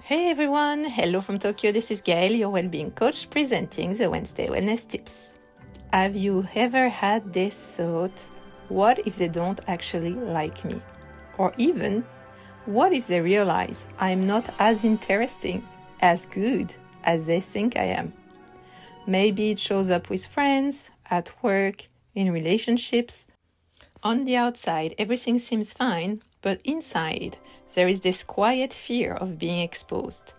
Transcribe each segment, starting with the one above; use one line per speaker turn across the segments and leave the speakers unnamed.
Hey everyone, hello from Tokyo, this is Gail, your well-being coach, presenting the Wednesday Wellness Tips. Have you ever had this thought, what if they don't actually like me? Or even, what if they realize I'm not as interesting, as good as they think I am? Maybe it shows up with friends, at work, in relationships. On the outside, everything seems fine, but inside, there is this quiet fear of being exposed.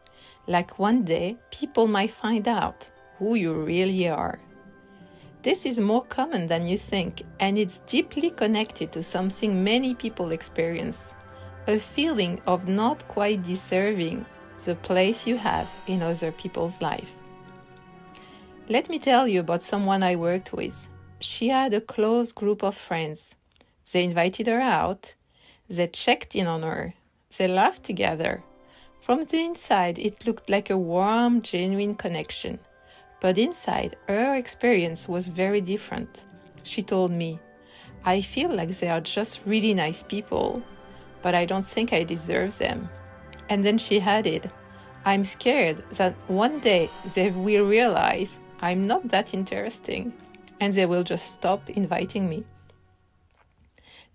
Like one day, people might find out who you really are. This is more common than you think, and it's deeply connected to something many people experience, a feeling of not quite deserving the place you have in other people's life. Let me tell you about someone I worked with. She had a close group of friends. They invited her out. They checked in on her. They laughed together. From the inside, it looked like a warm, genuine connection. But inside, her experience was very different. She told me, I feel like they are just really nice people, but I don't think I deserve them. And then she added, I'm scared that one day they will realize I'm not that interesting, and they will just stop inviting me.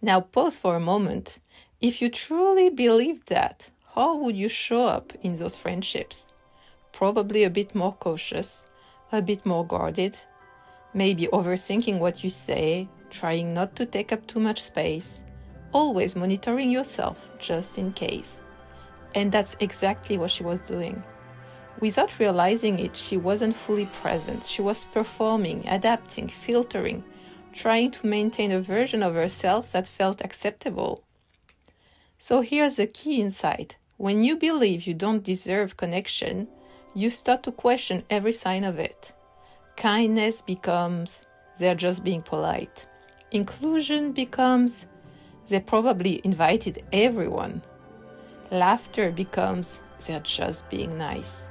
Now pause for a moment. If you truly believed that, how would you show up in those friendships? Probably a bit more cautious, a bit more guarded, maybe overthinking what you say, trying not to take up too much space, always monitoring yourself just in case. And that's exactly what she was doing. Without realizing it, she wasn't fully present. She was performing, adapting, filtering, trying to maintain a version of herself that felt acceptable. So here's the key insight. When you believe you don't deserve connection, you start to question every sign of it. Kindness becomes, they're just being polite. Inclusion becomes, they probably invited everyone. Laughter becomes, they're just being nice.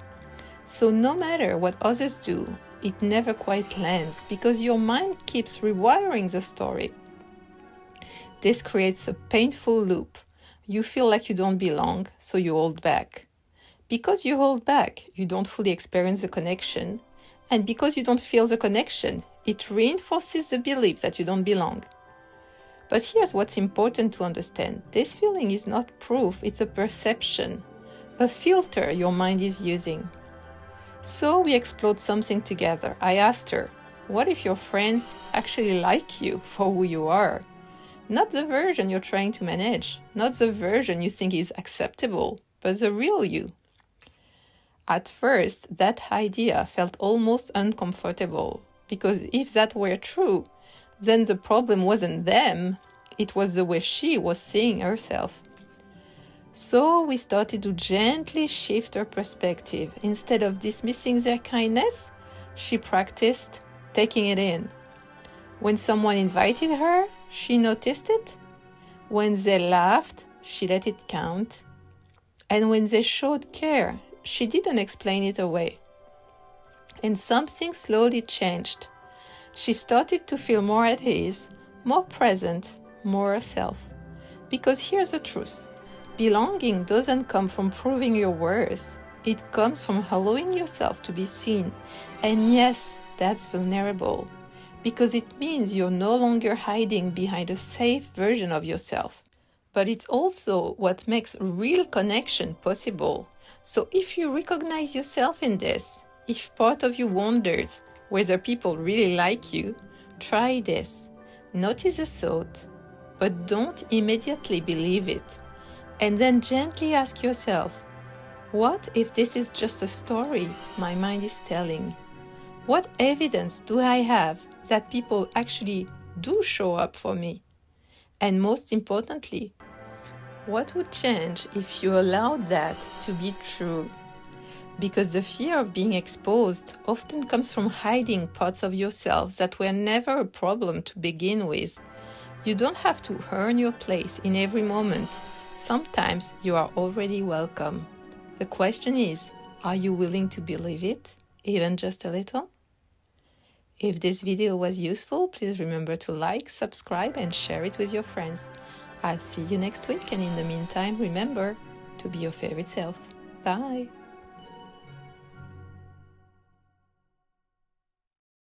So no matter what others do, it never quite lands because your mind keeps rewiring the story. This creates a painful loop. You feel like you don't belong, so you hold back. Because you hold back, you don't fully experience the connection. And because you don't feel the connection, it reinforces the belief that you don't belong. But here's what's important to understand. This feeling is not proof, it's a perception, a filter your mind is using. So we explored something together. I asked her, what if your friends actually like you for who you are? Not the version you're trying to manage, not the version you think is acceptable, but the real you. At first, that idea felt almost uncomfortable, because if that were true, then the problem wasn't them, it was the way she was seeing herself. So we started to gently shift her perspective. Instead of dismissing their kindness, she practiced taking it in. When someone invited her, she noticed it. When they laughed, she let it count. And when they showed care, she didn't explain it away. And something slowly changed. She started to feel more at ease, more present, more herself. Because here's the truth. Belonging doesn't come from proving your worth. It comes from allowing yourself to be seen. And yes, that's vulnerable. Because it means you're no longer hiding behind a safe version of yourself. But it's also what makes real connection possible. So if you recognize yourself in this, if part of you wonders whether people really like you, try this. Notice the thought, but don't immediately believe it. And then gently ask yourself, what if this is just a story my mind is telling? What evidence do I have that people actually do show up for me? And most importantly, what would change if you allowed that to be true? Because the fear of being exposed often comes from hiding parts of yourself that were never a problem to begin with. You don't have to earn your place in every moment. Sometimes you are already welcome. The question is, are you willing to believe it, even just a little? If this video was useful, please remember to like, subscribe, and share it with your friends. I'll see you next week, and in the meantime, remember to be your favorite self. Bye!